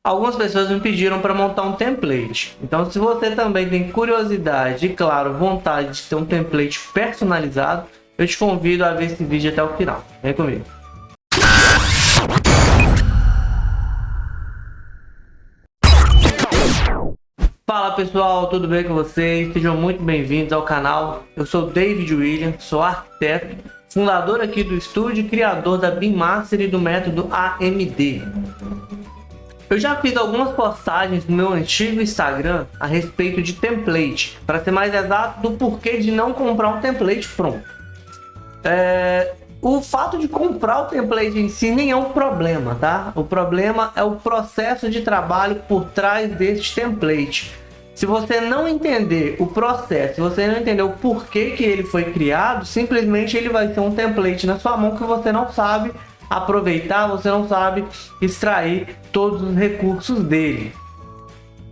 Algumas pessoas me pediram para montar um template. Então, se você também tem curiosidade e, claro, vontade de ter um template personalizado, eu te convido a ver esse vídeo até o final. Vem comigo. Fala pessoal, tudo bem com vocês? Sejam muito bem-vindos ao canal. Eu sou David William, sou arquiteto, fundador aqui do estúdio e criador da BIM Master e do método AMD. Eu já fiz algumas postagens no meu antigo Instagram a respeito de template, para ser mais exato, do porquê de não comprar um template pronto. O fato de comprar o template em si nem é um problema, tá? O problema é o processo de trabalho por trás deste template. Se você não entender o processo, se você não entender o porquê que ele foi criado, simplesmente ele vai ser um template na sua mão que você não sabe aproveitar, você não sabe extrair todos os recursos dele.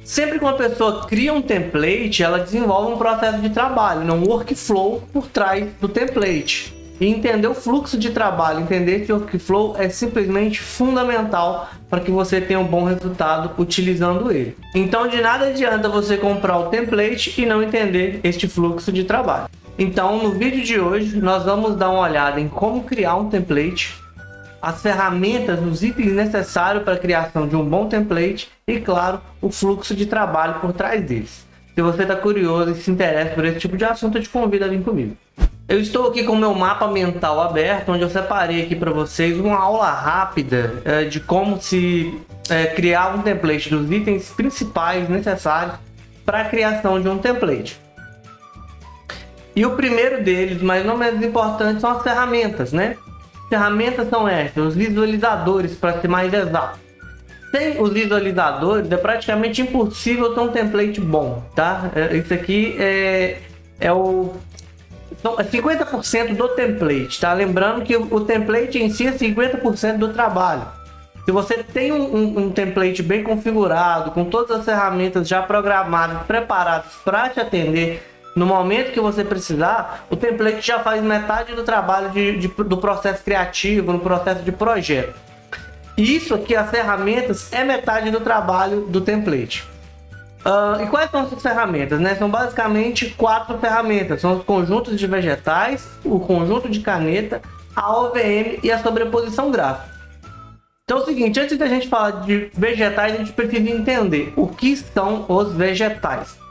Sempre que uma pessoa cria um template, ela desenvolve um processo de trabalho, um workflow por trás do template. E entender o fluxo de trabalho, entender esse workflow é simplesmente fundamental para que você tenha um bom resultado utilizando ele. Então de nada adianta você comprar o template e não entender este fluxo de trabalho. Então no vídeo de hoje nós vamos dar uma olhada em como criar um template, as ferramentas, os itens necessários para a criação de um bom template e, claro, o fluxo de trabalho por trás deles. Se você está curioso e se interessa por esse tipo de assunto, eu te convido a vir comigo. Eu estou aqui com o meu mapa mental aberto, onde eu separei aqui para vocês uma aula rápida de como se criar um template, dos itens principais necessários para a criação de um template. E o primeiro deles, mas não menos importante, são as ferramentas, né? Ferramentas são essas, os visualizadores, para ser mais exato. Sem os visualizadores é praticamente impossível ter um template bom, tá? Isso aqui são 50% do template, tá? Lembrando que o template em si é 50% do trabalho. Se você tem um template bem configurado, com todas as ferramentas já programadas, preparadas para te atender no momento que você precisar, o template já faz metade do trabalho do processo criativo, no processo de projeto. E isso aqui, as ferramentas, é metade do trabalho do template. E quais são essas ferramentas, né? São basicamente 4 ferramentas. São os conjuntos de vegetais, o conjunto de caneta, a OVM e a sobreposição gráfica. Então é o seguinte, antes da gente falar de vegetais, a gente precisa entender o que são os vegetais.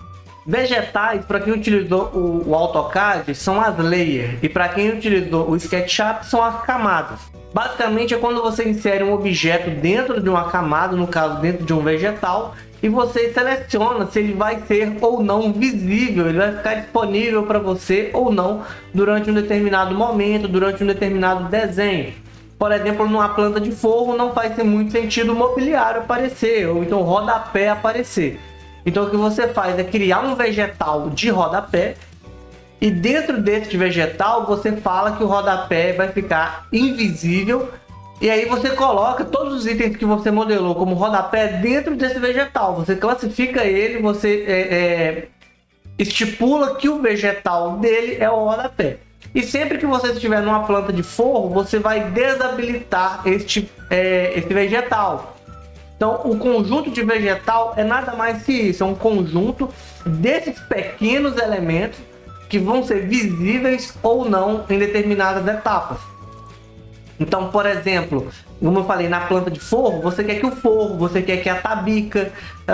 Vegetais, para quem utilizou o AutoCAD, são as layers, e para quem utilizou o SketchUp, são as camadas. Basicamente é quando você insere um objeto dentro de uma camada, no caso dentro de um vegetal, e você seleciona se ele vai ser ou não visível, ele vai ficar disponível para você ou não durante um determinado momento, durante um determinado desenho. Por exemplo, numa planta de forro não faz muito sentido o mobiliário aparecer, ou então o rodapé aparecer. Então o que você faz é criar um vegetal de rodapé, e dentro desse vegetal você fala que o rodapé vai ficar invisível, e aí você coloca todos os itens que você modelou como rodapé dentro desse vegetal. Você classifica ele, você estipula que o vegetal dele é o rodapé. E sempre que você estiver numa planta de forro, você vai desabilitar esse vegetal. Então, o conjunto de vegetal é nada mais que isso, é um conjunto desses pequenos elementos que vão ser visíveis ou não em determinadas etapas. Então, por exemplo, como eu falei, na planta de forro, você quer que o forro, você quer que a tabica,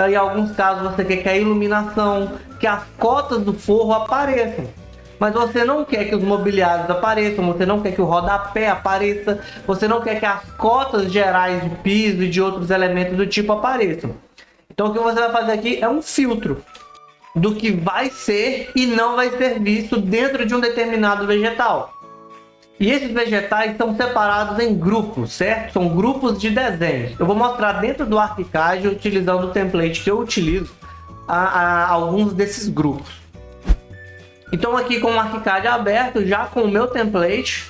em alguns casos você quer que a iluminação, que as cotas do forro apareçam. Mas você não quer que os mobiliários apareçam, você não quer que o rodapé apareça, você não quer que as cotas gerais de piso e de outros elementos do tipo apareçam. Então o que você vai fazer aqui é um filtro do que vai ser e não vai ser visto dentro de um determinado vegetal. E esses vegetais são separados em grupos, certo? São grupos de desenhos. Eu vou mostrar dentro do ArchiCAD, utilizando o template que eu utilizo, alguns desses grupos. Então aqui com o ArchiCAD aberto, já com o meu template,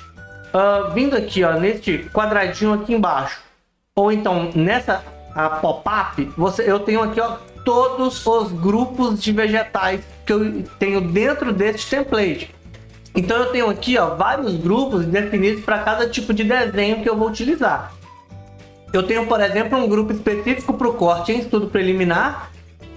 vindo aqui ó, neste quadradinho aqui embaixo, ou então nessa pop-up, eu tenho aqui ó, todos os grupos de vegetais que eu tenho dentro deste template. Então eu tenho aqui ó, vários grupos definidos para cada tipo de desenho que eu vou utilizar. Eu tenho, por exemplo, um grupo específico para o corte em estudo preliminar,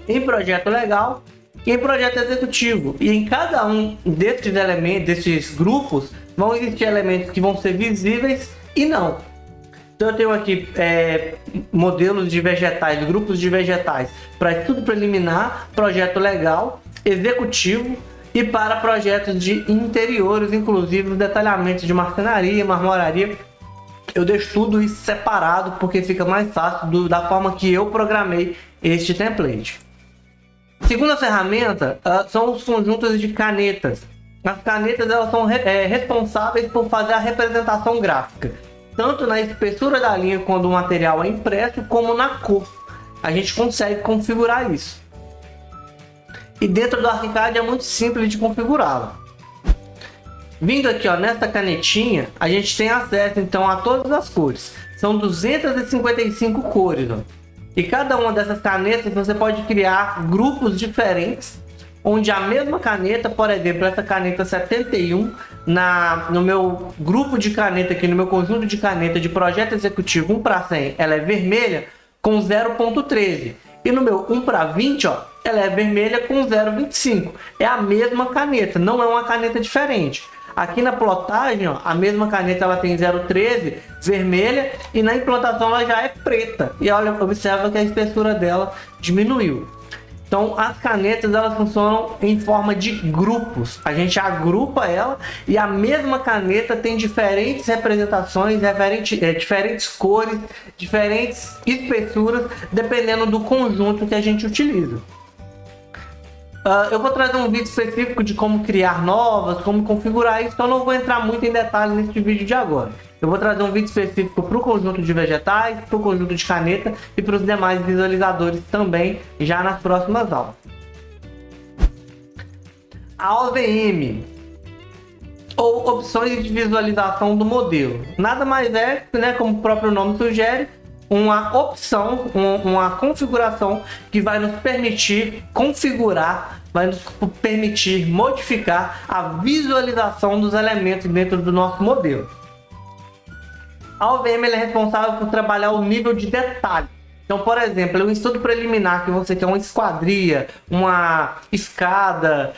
em projeto legal e em projeto executivo. E em cada um desses elementos, desses grupos, vão existir elementos que vão ser visíveis e não. Então eu tenho aqui modelos de vegetais, grupos de vegetais para estudo preliminar, projeto legal, executivo e para projetos de interiores, inclusive os detalhamentos de marcenaria, marmoraria. Eu deixo tudo isso separado porque fica mais fácil da forma que eu programei este template. Segunda ferramenta são os conjuntos de canetas. As canetas elas são responsáveis por fazer a representação gráfica, tanto na espessura da linha quando o material é impresso, como na cor. A gente consegue configurar isso. E dentro do ArchiCAD é muito simples de configurá-la. Vindo aqui nessa canetinha, a gente tem acesso então a todas as cores. São 255 cores. E cada uma dessas canetas você pode criar grupos diferentes, onde a mesma caneta, por exemplo, essa caneta 71, no meu grupo de caneta aqui, no meu conjunto de caneta de projeto executivo 1/100, ela é vermelha com 0.13. E no meu 1/20, ela é vermelha com 0.25. É a mesma caneta, não é uma caneta diferente. Aqui na plotagem, a mesma caneta ela tem 0.13, vermelha, e na implantação ela já é preta. E olha, observa que a espessura dela diminuiu. Então as canetas elas funcionam em forma de grupos. A gente agrupa ela e a mesma caneta tem diferentes representações, diferentes cores, diferentes espessuras, dependendo do conjunto que a gente utiliza. Eu vou trazer um vídeo específico de como criar novas, como configurar isso, então não vou entrar muito em detalhes nesse vídeo de agora. Eu vou trazer um vídeo específico para o conjunto de vegetais, para o conjunto de caneta e para os demais visualizadores também, já nas próximas aulas. A OVM, ou opções de visualização do modelo, nada mais é, como o próprio nome sugere, uma opção, uma configuração que vai nos permitir configurar, vai nos permitir modificar a visualização dos elementos dentro do nosso modelo. A OVM é responsável por trabalhar o nível de detalhe. Então, por exemplo, um estudo preliminar que você quer uma esquadria, uma escada,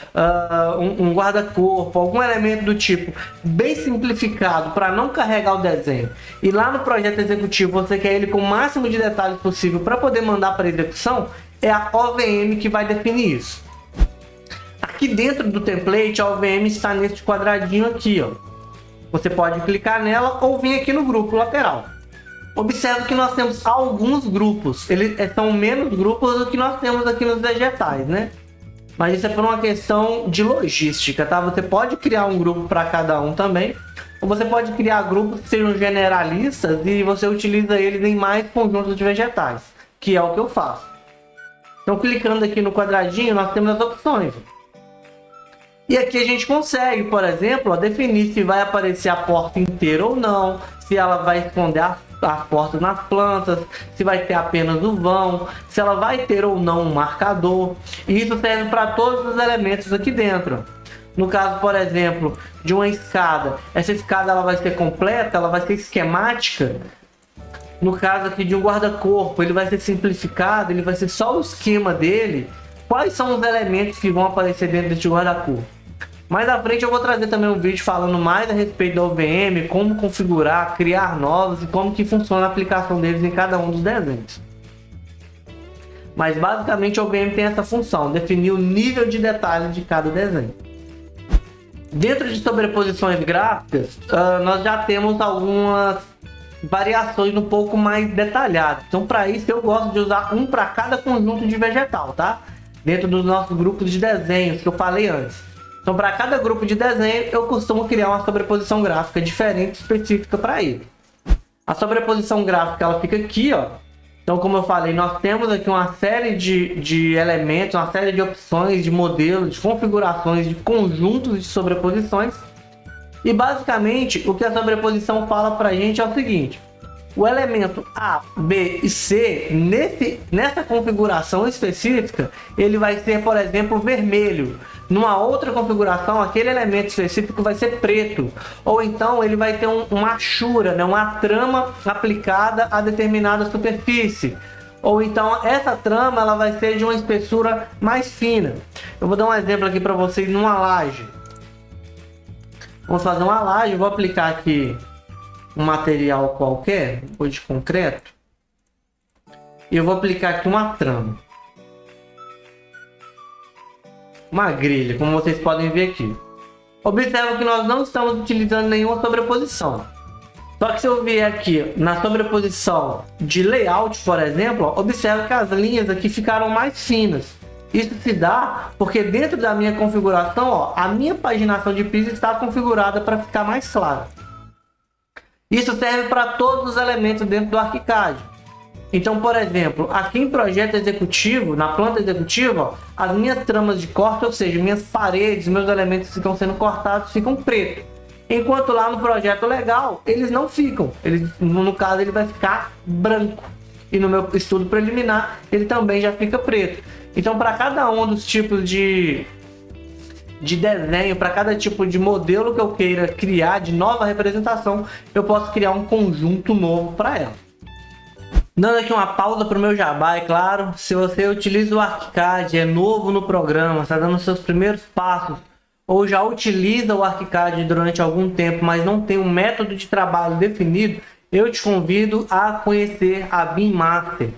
um guarda-corpo, algum elemento do tipo bem simplificado para não carregar o desenho. E lá no projeto executivo você quer ele com o máximo de detalhes possível para poder mandar para execução, é a OVM que vai definir isso. Aqui dentro do template, a OVM está nesse quadradinho aqui, Você pode clicar nela ou vir aqui no grupo lateral. Observe que nós temos alguns grupos, eles são menos grupos do que nós temos aqui nos vegetais, Mas isso é por uma questão de logística, tá? Você pode criar um grupo para cada um também, ou você pode criar grupos que sejam generalistas e você utiliza eles em mais conjuntos de vegetais, que é o que eu faço. Então, clicando aqui no quadradinho, nós temos as opções. E aqui a gente consegue, por exemplo, definir se vai aparecer a porta inteira ou não, se ela vai esconder as portas nas plantas, se vai ter apenas o vão, se ela vai ter ou não um marcador. E isso serve para todos os elementos aqui dentro. No caso, por exemplo, de uma escada, essa escada ela vai ser completa, ela vai ser esquemática. No caso aqui de um guarda-corpo, ele vai ser simplificado, ele vai ser só o esquema dele. Quais são os elementos que vão aparecer dentro deste guarda-corpo? Mais à frente eu vou trazer também um vídeo falando mais a respeito da OVM, como configurar, criar novos e como que funciona a aplicação deles em cada um dos desenhos. Mas basicamente a OVM tem essa função, definir o nível de detalhe de cada desenho. Dentro de sobreposições gráficas, nós já temos algumas variações um pouco mais detalhadas. Então para isso eu gosto de usar um para cada conjunto de vegetal, tá? Dentro dos nossos grupos de desenhos que eu falei antes. Então, para cada grupo de desenho, eu costumo criar uma sobreposição gráfica diferente, específica para ele. A sobreposição gráfica, ela fica aqui, Então, como eu falei, nós temos aqui uma série de elementos, uma série de opções, de modelos, de configurações, de conjuntos de sobreposições. E, basicamente, o que a sobreposição fala para a gente é o seguinte. o elemento A, B e C, nessa configuração específica, ele vai ser, por exemplo, vermelho. Numa outra configuração, aquele elemento específico vai ser preto. Ou então ele vai ter uma achura, né? Uma trama aplicada a determinada superfície. Ou então essa trama ela vai ser de uma espessura mais fina. Eu vou dar um exemplo aqui para vocês numa laje. Vamos fazer uma laje, vou aplicar aqui um material qualquer, ou de concreto. E eu vou aplicar aqui uma trama. Uma grelha, como vocês podem ver aqui. Observe que nós não estamos utilizando nenhuma sobreposição. Só que se eu vier aqui na sobreposição de layout, por exemplo, ó, observe que as linhas aqui ficaram mais finas. Isso se dá porque dentro da minha configuração, ó, a minha paginação de piso está configurada para ficar mais clara. Isso serve para todos os elementos dentro do ArchiCAD. Então, por exemplo, aqui em projeto executivo, na planta executiva, ó, as minhas tramas de corte, ou seja, minhas paredes, meus elementos que estão sendo cortados ficam pretos. Enquanto lá no projeto legal, eles não ficam. No caso, ele vai ficar branco. E no meu estudo preliminar, ele também já fica preto. Então, para cada um dos tipos de desenho, para cada tipo de modelo que eu queira criar, de nova representação, eu posso criar um conjunto novo para ela. Dando aqui uma pausa para o meu jabá, é claro, se você utiliza o ArchiCAD, é novo no programa, está dando seus primeiros passos, ou já utiliza o ArchiCAD durante algum tempo, mas não tem um método de trabalho definido, eu te convido a conhecer a BIM Master.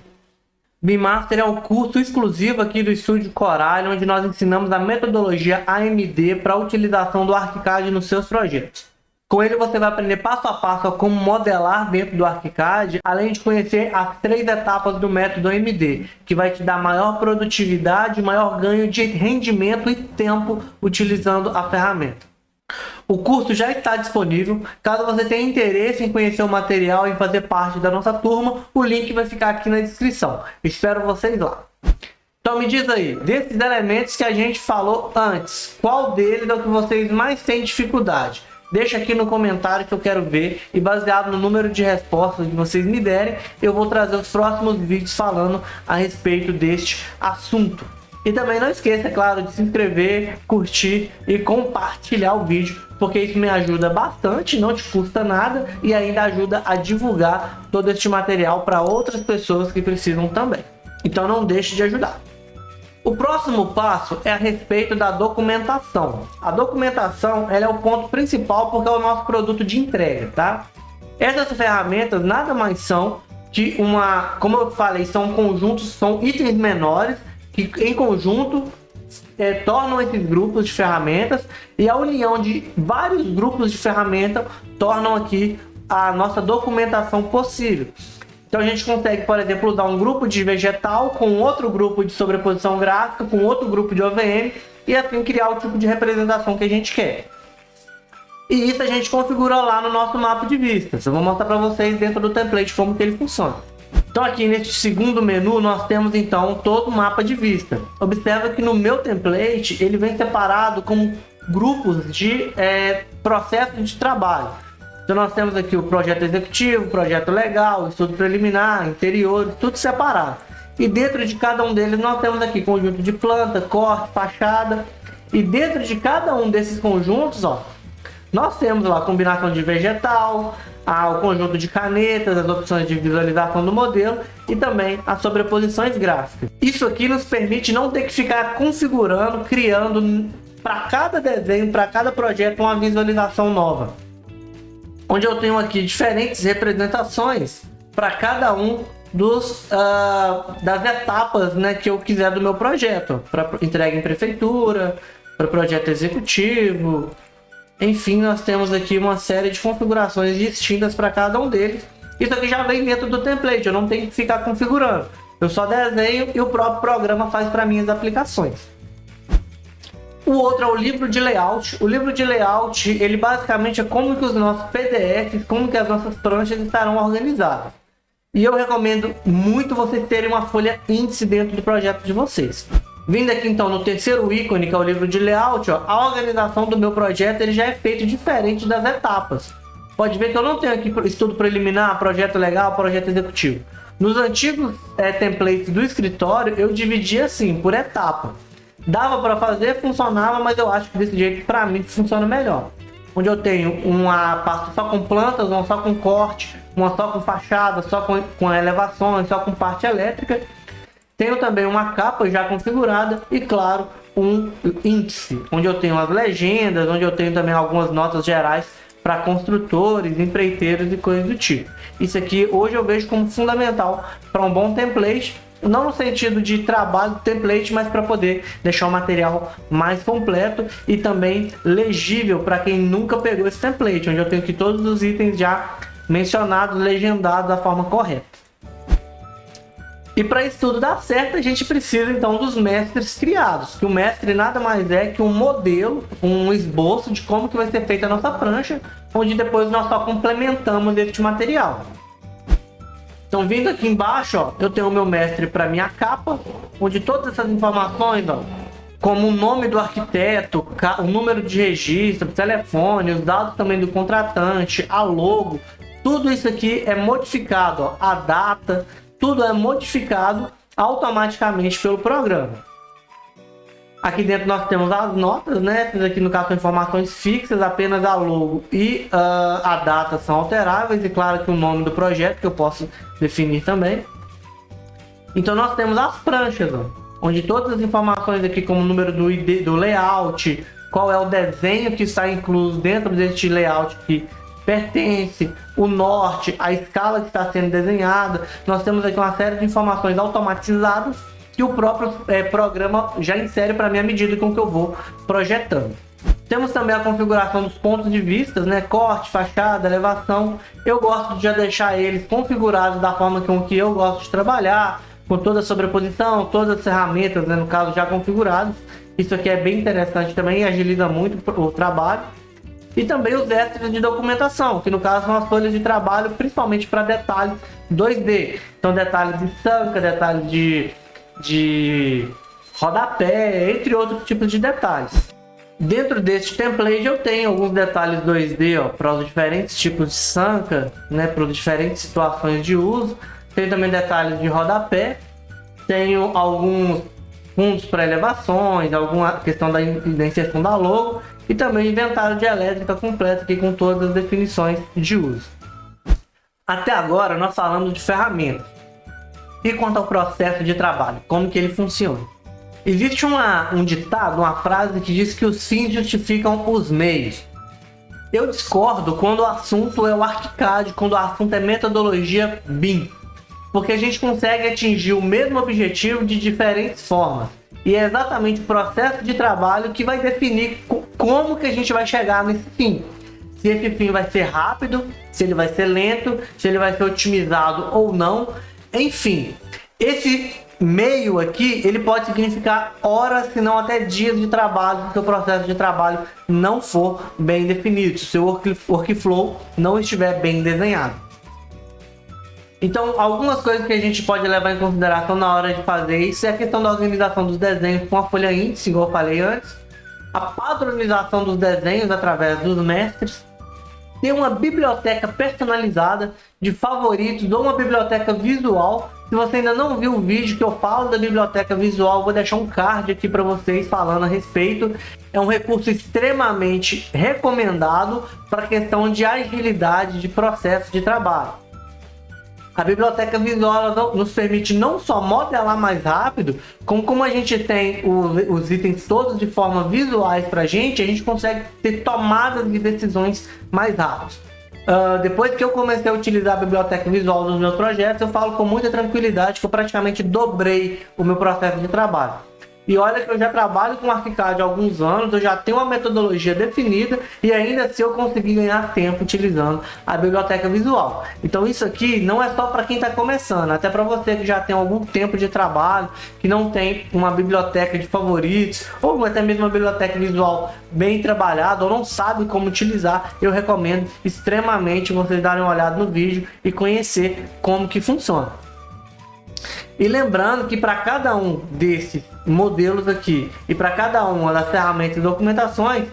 BIM Master é um curso exclusivo aqui do Estúdio Corallium, onde nós ensinamos a metodologia AMD para a utilização do ArchiCAD nos seus projetos. Com ele você vai aprender passo a passo a como modelar dentro do ArchiCAD, além de conhecer as 3 etapas do método AMD, que vai te dar maior produtividade, maior ganho de rendimento e tempo utilizando a ferramenta. O curso já está disponível. Caso você tenha interesse em conhecer o material e fazer parte da nossa turma, o link vai ficar aqui na descrição. Espero vocês lá. Então me diz aí, desses elementos que a gente falou antes, qual deles é o que vocês mais têm dificuldade? Deixa aqui no comentário que eu quero ver, e baseado no número de respostas que vocês me derem, eu vou trazer os próximos vídeos falando a respeito deste assunto. E também não esqueça, é claro, de se inscrever, curtir e compartilhar o vídeo, porque isso me ajuda bastante, não te custa nada e ainda ajuda a divulgar todo este material para outras pessoas que precisam também. Então não deixe de ajudar. O próximo passo é a respeito da documentação. A documentação ela é o ponto principal porque é o nosso produto de entrega, tá? Essas ferramentas nada mais são que como eu falei, são conjuntos, são itens menores que em conjunto tornam esses grupos de ferramentas, e a união de vários grupos de ferramentas tornam aqui a nossa documentação possível. Então a gente consegue, por exemplo, usar um grupo de vegetal com outro grupo de sobreposição gráfica, com outro grupo de OVM, e assim criar o tipo de representação que a gente quer. E isso a gente configura lá no nosso mapa de vistas. Eu vou mostrar para vocês dentro do template como que ele funciona. Então aqui neste segundo menu nós temos então todo o mapa de vista. Observa que no meu template ele vem separado como grupos de processos de trabalho. Então nós temos aqui o projeto executivo, projeto legal, estudo preliminar, interior, tudo separado. E dentro de cada um deles nós temos aqui conjunto de planta, corte, fachada. E dentro de cada um desses conjuntos, ó, nós temos lá a combinação de vegetal, o conjunto de canetas, as opções de visualização do modelo e também as sobreposições gráficas. Isso aqui nos permite não ter que ficar configurando, criando para cada desenho, para cada projeto uma visualização nova. Onde eu tenho aqui diferentes representações para cada um das etapas, né, que eu quiser do meu projeto. Para entrega em prefeitura, para projeto executivo. Enfim, nós temos aqui uma série de configurações distintas para cada um deles. Isso aqui já vem dentro do template, eu não tenho que ficar configurando. Eu só desenho e o próprio programa faz para mim as aplicações. O outro é o livro de layout. O livro de layout, ele basicamente é como que os nossos PDFs, como que as nossas pranchas estarão organizadas. E eu recomendo muito vocês terem uma folha índice dentro do projeto de vocês. Vindo aqui então no terceiro ícone, que é o livro de layout, ó, a organização do meu projeto ele já é feito diferente das etapas. pode ver que eu não tenho aqui estudo preliminar, projeto legal, projeto executivo. Nos antigos templates do escritório, eu dividia assim, por etapa. Dava para fazer, funcionava, mas eu acho que desse jeito, para mim, funciona melhor. Onde eu tenho uma pasta só com plantas, uma só com corte, uma só com fachada, só com elevações, só com parte elétrica. Tenho também uma capa já configurada e, claro, um índice, onde eu tenho as legendas, onde eu tenho também algumas notas gerais para construtores, empreiteiros e coisas do tipo. Isso aqui hoje eu vejo como fundamental para um bom template, não no sentido de trabalho do template, mas para poder deixar o material mais completo e também legível para quem nunca pegou esse template, onde eu tenho aqui todos os itens já mencionados, legendados da forma correta. E para isso tudo dar certo, a gente precisa então dos mestres criados, que o mestre nada mais é que um modelo, um esboço de como que vai ser feita a nossa prancha, onde depois nós só complementamos este material. Então, vindo aqui embaixo, ó, eu tenho o meu mestre para minha capa, onde todas essas informações, ó, como o nome do arquiteto, o número de registro, o telefone, os dados também do contratante, a logo, tudo isso aqui é modificado, ó, a data, tudo é modificado automaticamente pelo programa. Aqui dentro nós temos as notas, né? Essas aqui no caso são informações fixas, apenas a logo e a data são alteráveis, e claro que o nome do projeto que eu posso definir também. Então nós temos as pranchas, ó, onde todas as informações aqui, como o número do ID, do layout, qual é o desenho que está incluso dentro deste layout que pertence, o norte, a escala que está sendo desenhada. Nós temos aqui uma série de informações automatizadas que o próprio programa já insere para mim à medida com que eu vou projetando. Temos também a configuração dos pontos de vista, né? Corte, fachada, elevação. Eu gosto de já deixar eles configurados da forma com que eu gosto de trabalhar, com toda a sobreposição, todas as ferramentas, né, no caso já configuradas. Isso aqui é bem interessante também e agiliza muito o trabalho. E também os extras de documentação, que no caso são as folhas de trabalho, principalmente para detalhes 2D. Então detalhes de sanca, detalhes de rodapé, entre outros tipos de detalhes. Dentro deste template eu tenho alguns detalhes 2D, ó, para os diferentes tipos de sanca, né, para as diferentes situações de uso. Tenho também detalhes de rodapé, tenho alguns fundos para elevações, alguma questão da inserção da logo e também inventário de elétrica completo aqui com todas as definições de uso. Até agora nós falamos de ferramentas. E quanto ao processo de trabalho, como que ele funciona? Existe um ditado, uma frase que diz que os fins justificam os meios. Eu discordo quando o assunto é o ArchiCAD, quando o assunto é metodologia BIM. Porque a gente consegue atingir o mesmo objetivo de diferentes formas. E é exatamente o processo de trabalho que vai definir como que a gente vai chegar nesse fim. Se esse fim vai ser rápido, se ele vai ser lento, se ele vai ser otimizado ou não. Enfim, esse meio aqui, ele pode significar horas, se não até dias de trabalho, se o processo de trabalho não for bem definido, se o seu workflow não estiver bem desenhado. Então, algumas coisas que a gente pode levar em consideração na hora de fazer isso é a questão da organização dos desenhos com a folha índice, igual eu falei antes, a padronização dos desenhos através dos mestres, ter uma biblioteca personalizada de favoritos ou uma biblioteca visual. Se você ainda não viu o vídeo que eu falo da biblioteca visual, vou deixar um card aqui para vocês falando a respeito. É um recurso extremamente recomendado para a questão de agilidade de processo de trabalho. A biblioteca visual nos permite não só modelar mais rápido, como a gente tem os itens todos de forma visuais para a gente consegue ter tomadas de decisões mais rápidas. Depois que eu comecei a utilizar a biblioteca visual nos meus projetos, eu falo com muita tranquilidade que eu praticamente dobrei o meu processo de trabalho. E olha que eu já trabalho com ArchiCAD há alguns anos, eu já tenho uma metodologia definida e ainda assim eu consegui ganhar tempo utilizando a biblioteca visual. Então isso aqui não é só para quem está começando, até para você que já tem algum tempo de trabalho, que não tem uma biblioteca de favoritos, ou até mesmo uma biblioteca visual bem trabalhada, ou não sabe como utilizar, eu recomendo extremamente vocês darem uma olhada no vídeo e conhecer como que funciona. E lembrando que para cada um desses modelos aqui e para cada uma das ferramentas e documentações,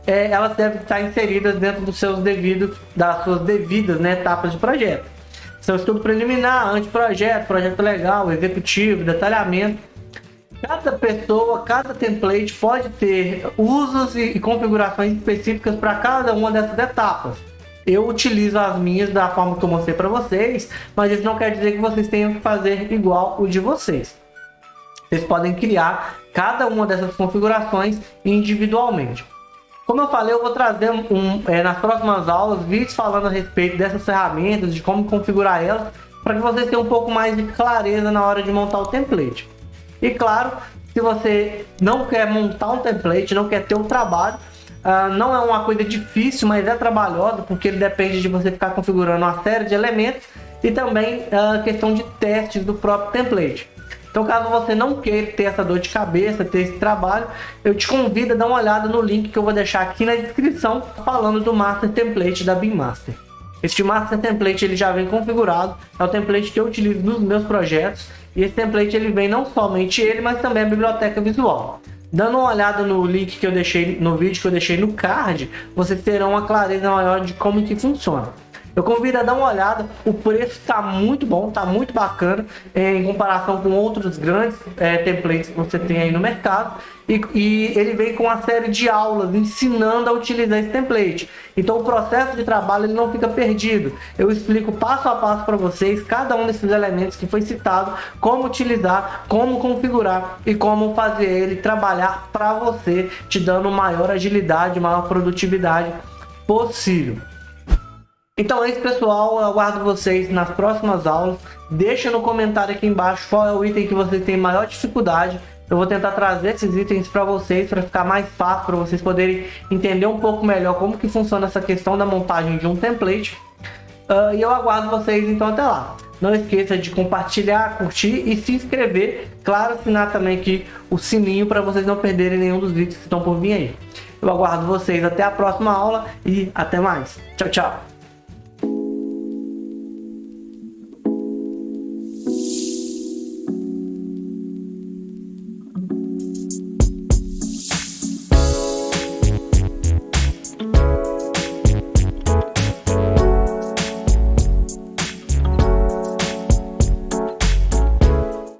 elas devem estar inseridas dentro das suas devidas, né, etapas de projeto. São estudo preliminar, anteprojeto, projeto legal, executivo, detalhamento. Cada pessoa, cada template pode ter usos e configurações específicas para cada uma dessas etapas. Eu utilizo as minhas da forma que eu mostrei para vocês, mas isso não quer dizer que vocês tenham que fazer igual o de vocês. Vocês podem criar cada uma dessas configurações individualmente. Como eu falei, eu vou trazer nas próximas aulas vídeos falando a respeito dessas ferramentas, de como configurar elas, para que vocês tenham um pouco mais de clareza na hora de montar o template. E claro, se você não quer montar um template, não quer ter um trabalho, não é uma coisa difícil, mas é trabalhosa, porque ele depende de você ficar configurando uma série de elementos e também a questão de testes do próprio template. Então, caso você não queira ter essa dor de cabeça, ter esse trabalho, eu te convido a dar uma olhada no link que eu vou deixar aqui na descrição, falando do Master Template da BIM Master. Este Master Template ele já vem configurado, é o template que eu utilizo nos meus projetos, e esse template ele vem não somente ele, mas também a biblioteca visual. Dando uma olhada no link que eu deixei, no vídeo que eu deixei no card, vocês terão uma clareza maior de como que funciona. Eu convido a dar uma olhada, o preço está muito bom, está muito bacana em comparação com outros grandes templates que você tem aí no mercado, e ele vem com uma série de aulas ensinando a utilizar esse template. Então o processo de trabalho ele não fica perdido, eu explico passo a passo para vocês cada um desses elementos que foi citado, como utilizar, como configurar e como fazer ele trabalhar para você, te dando maior agilidade, maior produtividade possível. Então é isso, pessoal, eu aguardo vocês nas próximas aulas. Deixa no comentário aqui embaixo qual é o item que vocês têm maior dificuldade. Eu vou tentar trazer esses itens para vocês, para ficar mais fácil, para vocês poderem entender um pouco melhor como que funciona essa questão da montagem de um template. E eu aguardo vocês então até lá. Não esqueça de compartilhar, curtir e se inscrever. Claro, assinar também aqui o sininho para vocês não perderem nenhum dos vídeos que estão por vir aí. Eu aguardo vocês até a próxima aula e até mais. Tchau, tchau.